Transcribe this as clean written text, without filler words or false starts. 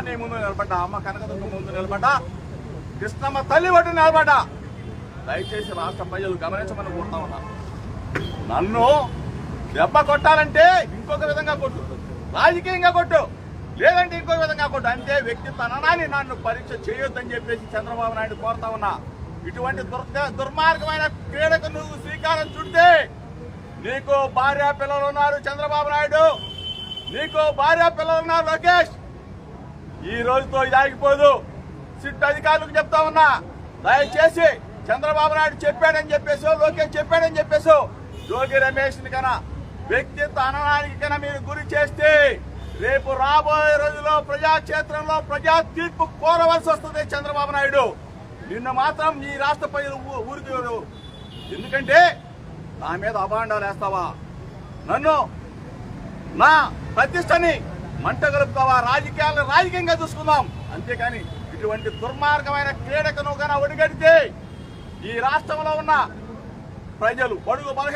నీ ముందు నిలబడ్డా, అమ్మ కనకదుర్గ ముందు నిలబడ్డా, కృష్ణమ్మ తల్లి ఒడ్డు నిలబడ్డా. దయచేసి రాష్ట్ర ప్రజలు గమనించమని కోరుతా ఉన్నా. నన్ను దెబ్బ కొట్టాలంటే ఇంకొక విధంగా కొట్టు, రాజకీయంగా కొట్టు, లేదంటే ఇంకొక విధంగా కొట్టు, అంతే వ్యక్తిత్వాన్ని నన్ను పరీక్ష చేయొద్దని చెప్పేసి చంద్రబాబు నాయుడు కోరుతా ఉన్నా. ఇటువంటి దుర్మార్గమైన క్రీడకు నువ్వు శ్రీకారం చుడితే నీకు భార్య పిల్లలు ఉన్నారు చంద్రబాబు నాయుడు, నీకు భార్య పిల్లలు ఉన్నారు లోకేష్. ఈ రోజుతో ఇది ఆగిపోదు. సిట్ అధికారులకు చెప్తా ఉన్నా, దయచేసి చంద్రబాబు నాయుడు చెప్పాడని చెప్పేసో, లోకేష్ చెప్పాడని చెప్పేసో జోగి రమేష్ ని కన్నా వ్యక్తిత్వ అనడానికి కన్నా మీరు గురి చేస్తే రేపు రాబోయే రోజుల్లో ప్రజాక్షేత్రంలో ప్రజా తీర్పు కోరవలసి వస్తుంది చంద్రబాబు నాయుడు. నిన్ను మాత్రం ఈ రాష్ట్ర ప్రజలు ఊరికి, ఎందుకంటే నా మీద అభాండాలు వేస్తావా, నన్ను నా ప్రతిష్టని మంట గలుపుతావా, రాజకీయాలను రాజకీయంగా చూసుకుందాం, అంతేకాని ఇటువంటి దుర్మార్గమైన క్రీడకు నువ్వు కన్నా ఒడిగడితే ఈ రాష్ట్రంలో ఉన్న ప్రజలు బడుగు బలహీన